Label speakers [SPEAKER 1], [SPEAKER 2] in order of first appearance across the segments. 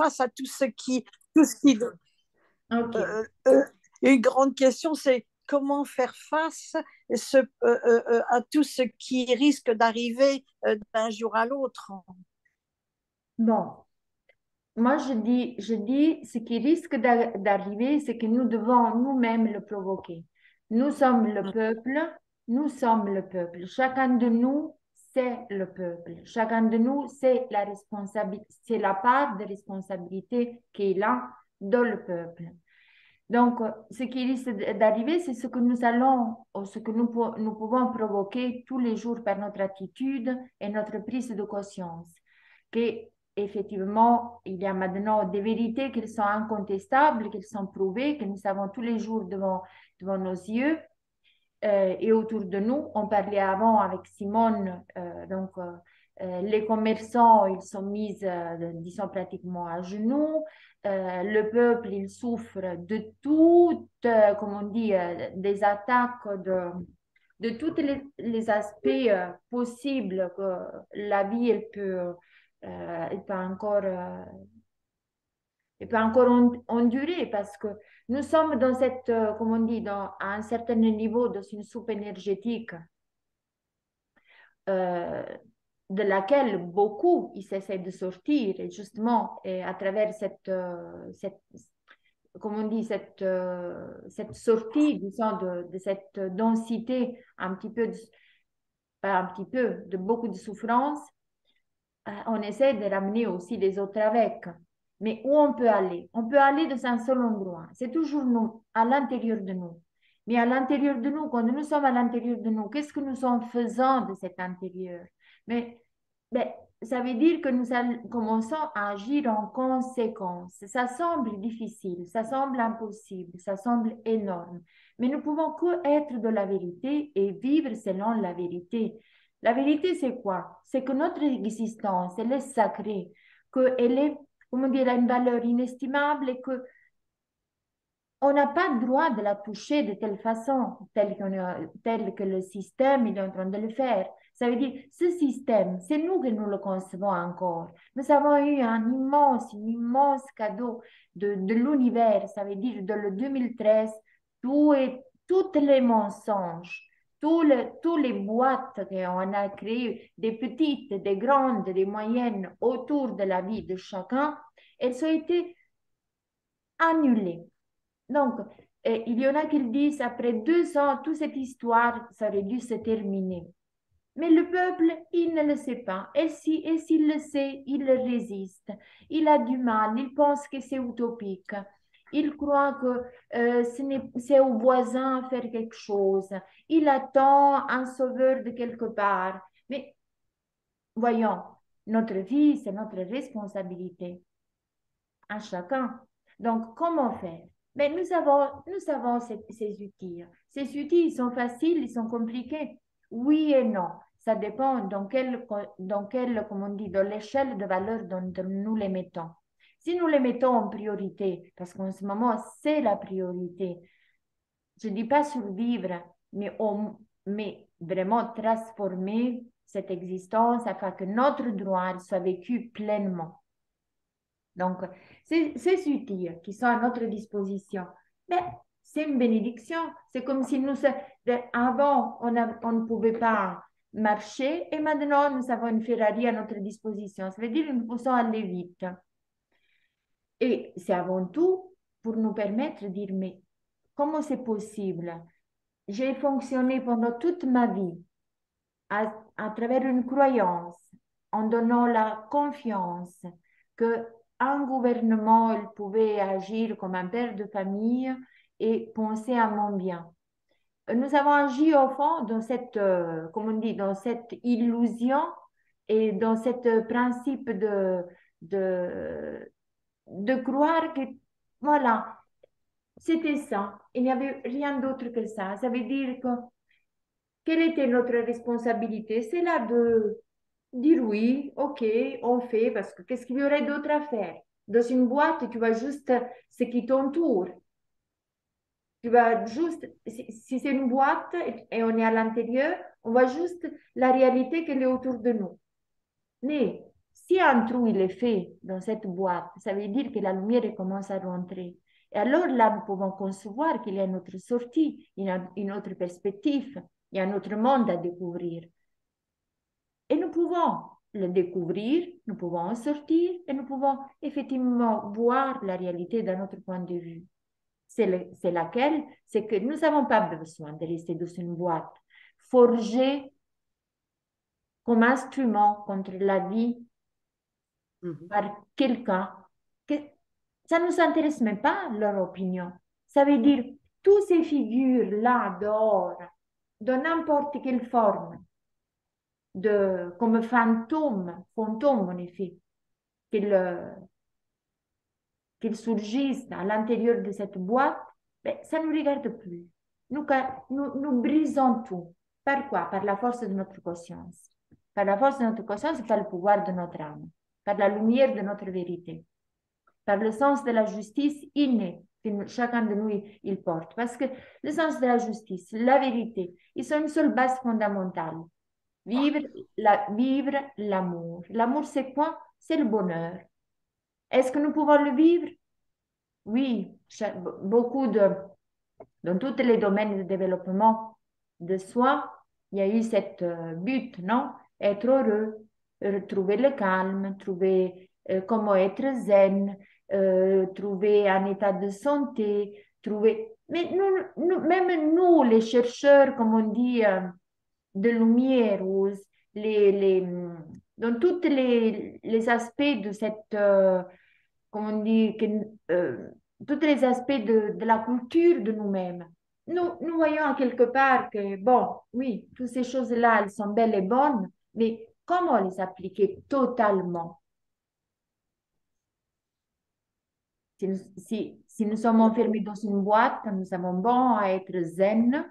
[SPEAKER 1] face à tout ce qui
[SPEAKER 2] Ok.
[SPEAKER 1] euh, euh, une grande question, c'est comment faire face à tout ce qui risque d'arriver d'un jour à l'autre.
[SPEAKER 2] Bon, moi je dis, ce qui risque d'arriver, c'est que nous devons nous-mêmes le provoquer. Nous sommes le peuple, nous sommes le peuple. Chacun de nous, c'est le peuple. Chacun de nous, c'est la responsabilité, c'est la part de responsabilité qui est là dans le peuple. Donc, ce qui risque d'arriver, c'est ce que nous allons, ou ce que nous pouvons provoquer tous les jours par notre attitude et notre prise de conscience. Que, effectivement, il y a maintenant des vérités qui sont incontestables, qui sont prouvées, que nous savons tous les jours devant nos yeux et autour de nous. On parlait avant avec Simone, les commerçants, ils sont mis, disons, pratiquement à genoux. Le peuple, il souffre de toutes, comme on dit, des attaques de tous les aspects possibles que la vie, elle peut encore endurer parce que nous sommes dans cette, comme on dit, à un certain niveau, dans une soupe énergétique euh, de laquelle beaucoup ils essaient de sortir et justement et à travers comme on dit, cette sortie, disons, de cette densité un petit peu, pas un petit peu, de beaucoup de souffrance, on essaie de ramener aussi les autres avec. Mais où on peut aller? On peut aller dans un seul endroit. C'est toujours nous, à l'intérieur de nous. Mais à l'intérieur de nous, quand nous sommes à l'intérieur de nous, qu'est-ce que nous sommes faisant de cet intérieur? Mais, ben, ça veut dire que commençons à agir en conséquence. Ça semble difficile, ça semble impossible, ça semble énorme. Mais nous pouvons que être de la vérité et vivre selon la vérité. La vérité, c'est quoi? C'est que notre existence, elle est sacrée, qu'elle est, comment dire, a une valeur inestimable et que on n'a pas le droit de la toucher de telle façon, tel que le système il est en train de le faire. Ça veut dire, ce système, c'est nous que nous le concevons encore. Nous avons eu un immense cadeau de l'univers. Ça veut dire, dans le 2013, tous les mensonges, tous les boîtes qu'on a créées, des petites, des grandes, des moyennes, autour de la vie de chacun, elles ont été annulées. Donc, il y en a qui disent, après 2 ans, toute cette histoire, ça aurait dû se terminer. Mais le peuple, il ne le sait pas. Et s'il le sait, il résiste. Il a du mal, il pense que c'est utopique. Il croit que c'est au voisin faire quelque chose. Il attend un sauveur de quelque part. Mais voyons, notre vie, c'est notre responsabilité à chacun. Donc, comment faire? Mais nous avons ces outils. Ces outils, ils sont faciles, ils sont compliqués. Oui et non. Ça dépend comme on dit, dans l'échelle de valeur dont nous les mettons. Si nous les mettons en priorité, parce qu'en ce moment, c'est la priorité, je ne dis pas survivre, mais vraiment transformer cette existence afin que notre droit soit vécu pleinement. Donc, ces outils qui sont à notre disposition, mais c'est une bénédiction. C'est comme si avant, on ne pouvait pas marcher et maintenant, nous avons une Ferrari à notre disposition. Ça veut dire que nous pouvons aller vite. Et c'est avant tout pour nous permettre de dire, mais comment c'est possible? J'ai fonctionné pendant toute ma vie à travers une croyance, en donnant la confiance que un gouvernement il pouvait agir comme un père de famille et penser à mon bien. Nous avons agi au fond dans cette, comme on dit, dans cette illusion et dans ce principe de, de croire que, voilà, c'était ça. Il n'y avait rien d'autre que ça. Ça veut dire que quelle était notre responsabilité? C'est là de dire oui, ok, on fait, parce que qu'est-ce qu'il y aurait d'autre à faire? Dans une boîte, tu vas juste ce qui t'entoure. Tu vas juste, si c'est une boîte et on est à l'intérieur, on voit juste la réalité qui est autour de nous. Mais si un trou il est fait dans cette boîte, ça veut dire que la lumière commence à rentrer. Et alors là, nous pouvons concevoir qu'il y a une autre sortie, une autre perspective, il y a un autre monde à découvrir. Et nous pouvons le découvrir, nous pouvons en sortir et nous pouvons effectivement voir la réalité d'un autre point de vue. C'est laquelle? C'est que nous n'avons pas besoin de rester dans une boîte forgée comme instrument contre la vie par quelqu'un que ça ne nous intéresse même pas leur opinion. Ça veut dire toutes ces figures-là dehors, de n'importe quelle forme, comme fantômes en effet, qu'ils surgissent à l'intérieur de cette boîte, ben, ça ne nous regarde plus. Nous brisons tout. Par quoi? Par la force de notre conscience. Par la force de notre conscience, par le pouvoir de notre âme, par la lumière de notre vérité, par le sens de la justice innée que chacun de nous il porte. Parce que le sens de la justice, la vérité, ils sont une seule base fondamentale. Vivre l'amour. L'amour, c'est quoi? C'est le bonheur. Est-ce que nous pouvons le vivre? Oui, beaucoup dans tous les domaines de développement de soi, il y a eu cette but, non? Être heureux, trouver le calme, trouver comment être zen, trouver un état de santé, trouver... Mais même nous, les chercheurs, comme on dit, de lumière, ou dans tous les aspects de cette... comme on dit, tous les aspects de la culture de nous-mêmes. Nous voyons à quelque part que, bon, oui, toutes ces choses-là, elles sont belles et bonnes, mais comment les appliquer totalement? Si nous sommes enfermés dans une boîte, nous savons bon à être zen,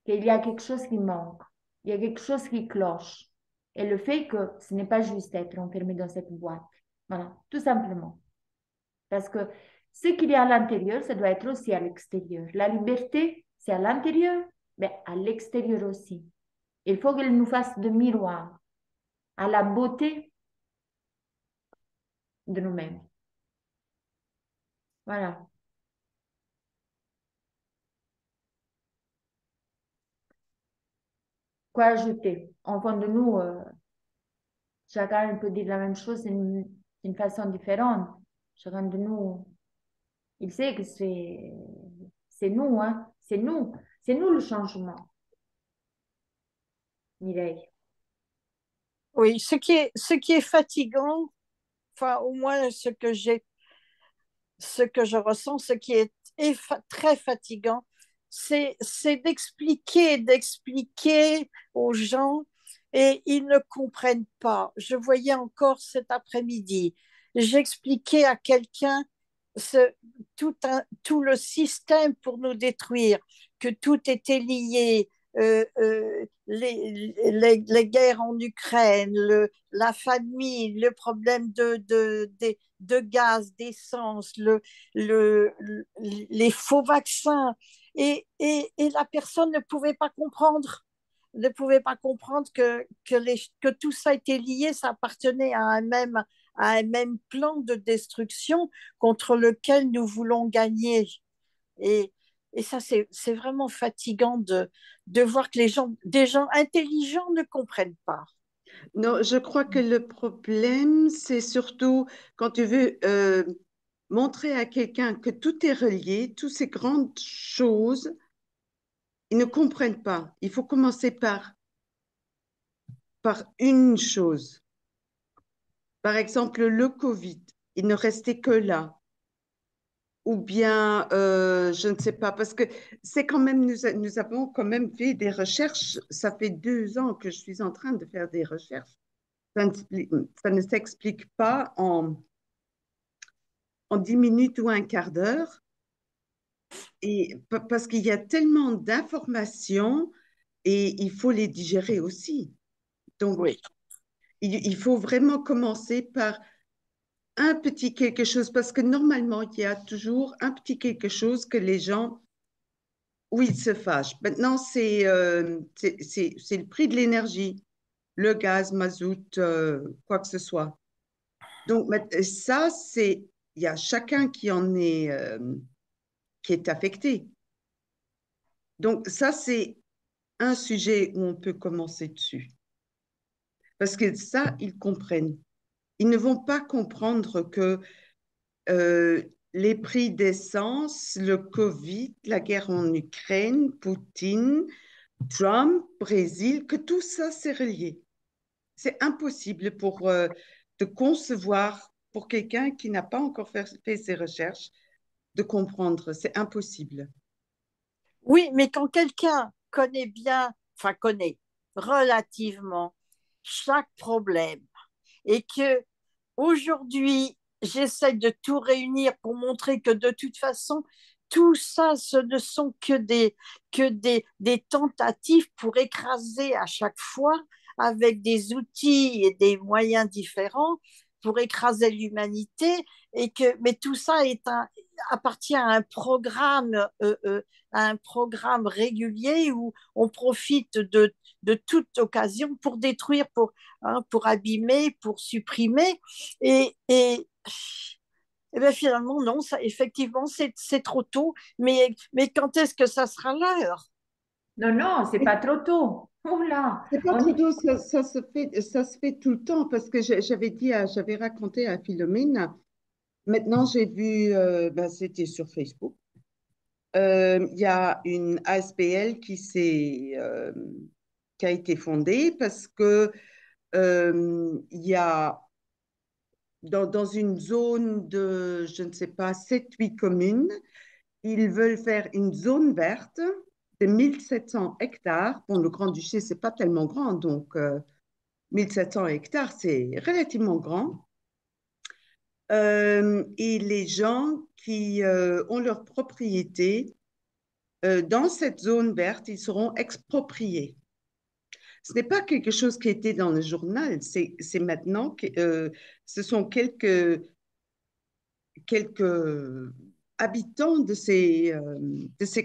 [SPEAKER 2] qu'il y a quelque chose qui manque, il y a quelque chose qui cloche. Et le fait que ce n'est pas juste être enfermé dans cette boîte. Voilà, tout simplement. Parce que ce qu'il y a à l'intérieur, ça doit être aussi à l'extérieur. La liberté, c'est à l'intérieur, mais à l'extérieur aussi. Il faut qu'elle nous fasse de miroir à la beauté de nous-mêmes. Voilà. Quoi ajouter? En fond de nous, chacun peut dire la même chose d'une façon différente. Chacun de nous, il sait que c'est nous, hein? C'est nous le changement, Mireille.
[SPEAKER 1] Oui, ce qui est fatigant, enfin, au moins ce que je ressens, ce qui est très fatigant, c'est d'expliquer aux gens et ils ne comprennent pas. Je voyais encore cet après-midi, j'expliquais à quelqu'un ce, tout le système pour nous détruire, que tout était lié, les guerres en Ukraine, la famine, le problème de gaz, d'essence, les faux vaccins. Et la personne ne pouvait pas comprendre, ne pouvait pas comprendre que tout ça était lié, ça appartenait à un même plan de destruction contre lequel nous voulons gagner. Et, et ça, c'est vraiment fatigant de voir que des gens intelligents ne comprennent pas.
[SPEAKER 3] Non, je crois que le problème, c'est surtout quand tu veux montrer à quelqu'un que tout est relié, toutes ces grandes choses, ils ne comprennent pas. Il faut commencer par une chose. Par exemple, le Covid, il ne restait que là. Ou bien, je ne sais pas, parce que c'est quand même, nous avons quand même fait des recherches. Ça fait 2 ans que je suis en train de faire des recherches. Ça ne s'explique pas en 10 minutes ou un quart d'heure. Et parce qu'il y a tellement d'informations et il faut les digérer aussi. Donc,
[SPEAKER 1] Oui.
[SPEAKER 3] il faut vraiment commencer par un petit quelque chose, parce que normalement, il y a toujours un petit quelque chose que les gens, oui, ils se fâchent. Maintenant, c'est le prix de l'énergie. le gaz, mazout, quoi que ce soit. Donc, ça, il y a chacun qui est affecté. Donc, ça, c'est un sujet où on peut commencer dessus. Parce que ça, ils comprennent. Ils ne vont pas comprendre que euh, les prix d'essence, le Covid, la guerre en Ukraine, Poutine, Trump, Brésil, que tout ça, c'est relié. C'est impossible de concevoir pour quelqu'un qui n'a pas encore fait ses recherches, de comprendre. C'est impossible.
[SPEAKER 1] Oui, mais quand quelqu'un connaît bien, enfin connaît relativement chaque problème et que aujourd'hui j'essaie de tout réunir pour montrer que de toute façon tout ça, ce ne sont des tentatives pour écraser à chaque fois avec des outils et des moyens différents pour écraser l'humanité et que mais tout ça appartient à un programme régulier où on profite de toute occasion pour détruire, pour abîmer, pour supprimer. Et bien finalement, non, ça, effectivement, c'est trop tôt. Mais quand est-ce que ça sera l'heure?
[SPEAKER 2] Non, non, c'est pas trop tôt. Oula,
[SPEAKER 3] C'est pas
[SPEAKER 2] on
[SPEAKER 3] trop
[SPEAKER 2] est...
[SPEAKER 3] tôt, ça se fait tout le temps parce que j'avais raconté à Philomène. Maintenant, j'ai vu, ben, c'était sur Facebook. Il y a une ASBL qui a été fondée parce que il y a dans une zone de, je ne sais pas, 7 8 communes, ils veulent faire une zone verte de 1 700 hectares. Bon, le Grand-Duché, c'est pas tellement grand, donc 1 700 hectares, c'est relativement grand. Et les gens qui ont leur propriété dans cette zone verte, ils seront expropriés. Ce n'est pas quelque chose qui était dans le journal, c'est maintenant que ce sont quelques habitants de ces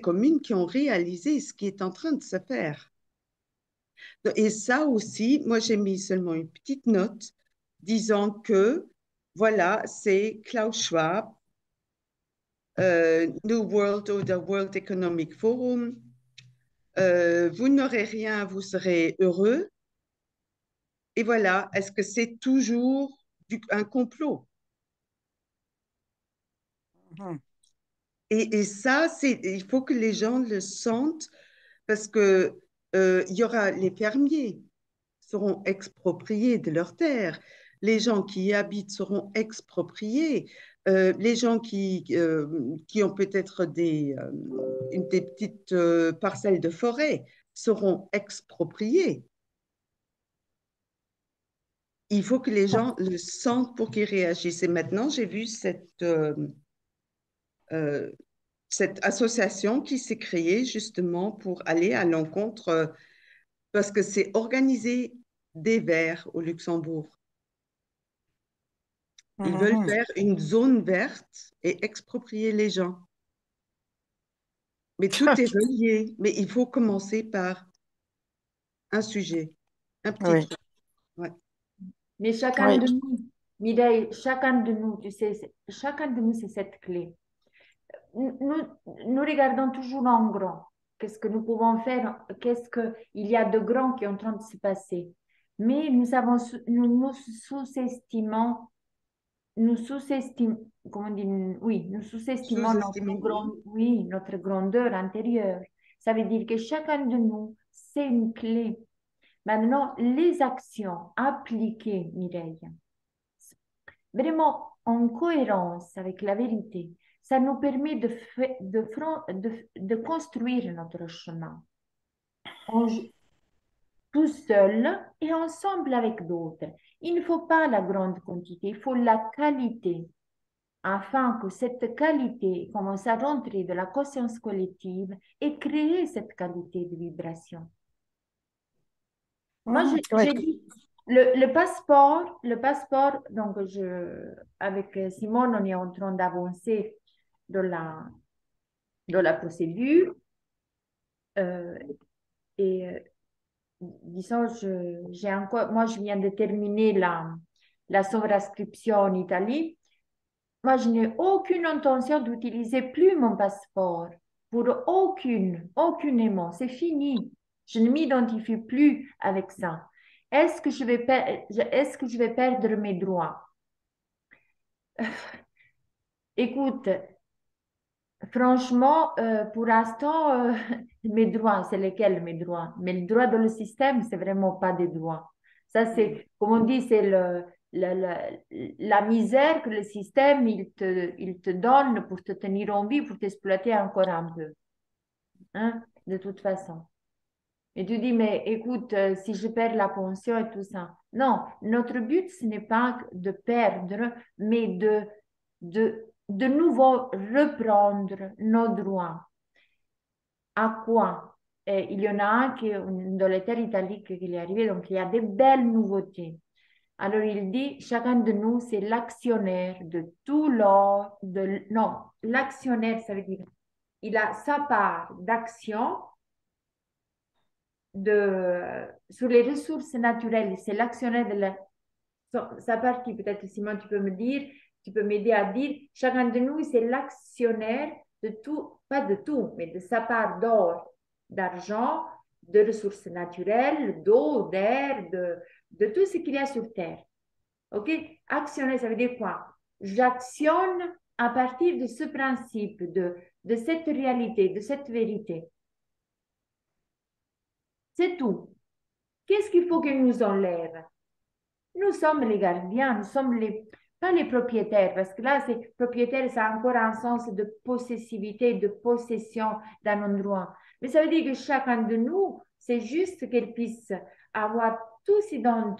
[SPEAKER 3] communes qui ont réalisé ce qui est en train de se faire. Et ça aussi, moi j'ai mis seulement une petite note disant que, voilà, c'est Klaus Schwab, New World Order, World Economic Forum, vous n'aurez rien, vous serez heureux. Et voilà, est-ce que c'est toujours un complot?
[SPEAKER 1] Mhm.
[SPEAKER 3] Et ça, il faut que les gens le sentent parce que il y aura les fermiers seront expropriés de leurs terres, les gens qui y habitent seront expropriés, les gens qui ont peut-être des petites parcelles de forêt seront expropriés. Il faut que les gens le sentent pour qu'ils réagissent. Et maintenant, j'ai vu euh, cette association qui s'est créée justement pour aller à l'encontre, parce que c'est organiser des Verts au Luxembourg. Ils veulent
[SPEAKER 1] Mhm.
[SPEAKER 3] faire une zone verte et exproprier les gens. Mais tout est relié. Mais il faut commencer par un sujet, un petit
[SPEAKER 1] Oui,
[SPEAKER 3] truc. Ouais.
[SPEAKER 2] Mais chacun
[SPEAKER 1] oui.
[SPEAKER 2] de nous, Mireille, chacun de nous, tu sais, chacun de nous, c'est cette clé. Nous, nous regardons toujours en grand. Qu'est-ce que nous pouvons faire? Qu'est-ce qu'il y a de grand qui est en train de se passer? Mais nous sous-estimons, nous sous-estimons, comment dire, oui, nous sous-estimons
[SPEAKER 3] Sous-estimé, oui.
[SPEAKER 2] oui, notre grandeur intérieure. Ça veut dire que chacun de nous, c'est une clé. Maintenant, les actions appliquées, Mireille, vraiment en cohérence avec la vérité, ça nous permet de construire notre chemin tout seul et ensemble avec d'autres. Il ne faut pas la grande quantité, il faut la qualité, afin que cette qualité commence à rentrer de la conscience collective et créer cette qualité de vibration. Moi,
[SPEAKER 1] Mhm. Oui.
[SPEAKER 2] j'ai dit, le passeport, donc avec Simone, on est en train d'avancer dans dans la procédure. euh, et disons, j'ai encore, moi, je viens de terminer la sovrascription en Italie. Moi, je n'ai aucune intention d'utiliser plus mon passeport pour aucunement. C'est fini. Je ne m'identifie plus avec ça. Est-ce que je vais perdre mes droits? Écoute, franchement, pour l'instant, mes droits, c'est lesquels mes droits? Mais le droit dans le système, c'est vraiment pas des droits. Ça, c'est, comme on dit, c'est la, la- la misère que le système, il te donne pour te tenir en vie, pour t'exploiter encore un peu, hein, de toute façon. Et tu dis, mais écoute, si je perds la pension et tout ça. Non, notre but, ce n'est pas de perdre, mais de nouveau reprendre nos droits. À quoi? Et il y en a un qui, dans les terres italiques qui est arrivé, donc il y a des belles nouveautés. Alors il dit, chacun de nous, c'est l'actionnaire de tout l'or, non, l'actionnaire, ça veut dire, il a sa part d'action sur les ressources naturelles, c'est l'actionnaire de sa partie, peut-être Simon, tu peux me dire, tu peux m'aider à dire, chacun de nous, c'est l'actionnaire de tout, pas de tout, mais de sa part d'or, d'argent, de ressources naturelles, d'eau, d'air, de tout ce qu'il y a sur Terre. OK? Actionnaire, ça veut dire quoi? J'actionne à partir de ce principe, de cette réalité, de cette vérité. C'est tout. Qu'est-ce qu'il faut qu'il nous enlève? Nous sommes les gardiens, nous sommes pas les propriétaires, parce que là, c'est propriétaire, ça a encore un sens de possessivité, de possession d'un endroit. Mais ça veut dire que chacun de nous, c'est juste qu'elle puisse avoir tout ce dont,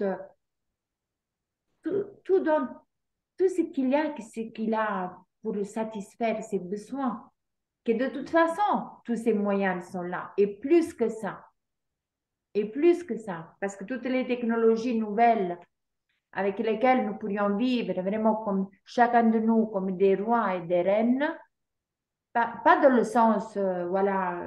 [SPEAKER 2] tout dont, tout ce qu'il a pour satisfaire ses besoins. Que de toute façon, tous ces moyens sont là. Et plus que ça. Et plus que ça. Parce que toutes les technologies nouvelles avec lesquels nous pourrions vivre vraiment comme chacun de nous, comme des rois et des reines, pas dans le sens, voilà,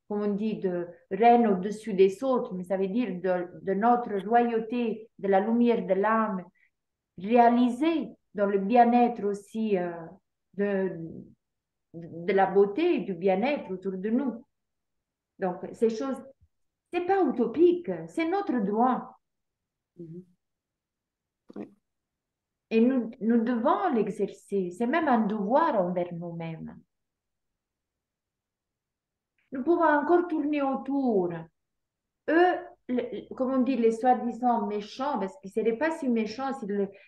[SPEAKER 2] comme on dit, de reine au-dessus des autres, mais ça veut dire de notre royauté, de la lumière de l'âme, réalisée dans le bien-être aussi de, de la beauté et du bien-être autour de nous. Donc, ces choses, c'est pas utopique, c'est notre droit.
[SPEAKER 3] Mhm. Ouais.
[SPEAKER 2] Et nous devons l'exercer. C'est même un devoir envers nous-mêmes. Nous pouvons encore tourner autour. Eux, comme on dit, les soi-disant méchants, parce qu'ils ne seraient pas si méchants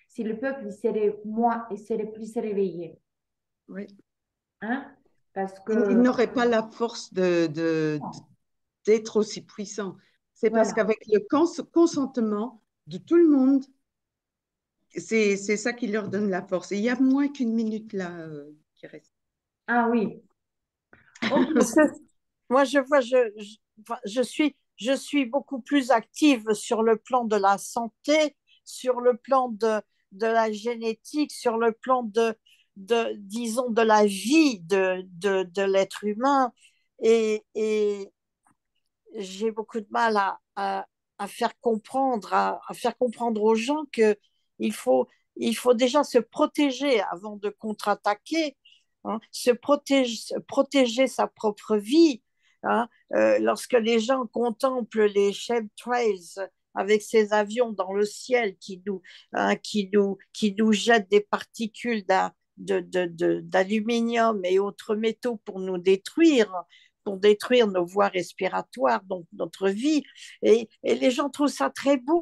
[SPEAKER 2] si le peuple serait moins et serait plus réveillé.
[SPEAKER 3] Oui.
[SPEAKER 2] Hein? Parce
[SPEAKER 3] Il
[SPEAKER 2] que,
[SPEAKER 3] n'aurait pas la force d'être aussi puissant. C'est parce
[SPEAKER 2] voilà.
[SPEAKER 3] qu'avec le consentement de tout le monde, c'est ça qui leur donne la force. Et il y a moins qu'une minute là qui reste.
[SPEAKER 2] Ah oui. Ok.
[SPEAKER 1] Parce que moi, je vois, enfin, je suis beaucoup plus active sur le plan de la santé, sur le plan de la génétique, sur le plan disons, de la vie de l'être humain. Et j'ai beaucoup de mal à faire comprendre, à faire comprendre aux gens que il faut, il faut déjà se protéger avant de contre-attaquer, hein, se protéger sa propre vie. Hein. Lorsque les gens contemplent les chemtrails avec ces avions dans le ciel hein, qui nous jettent des particules d'aluminium et autres métaux pour détruire nos voies respiratoires, donc notre vie. Et les gens trouvent ça très beau.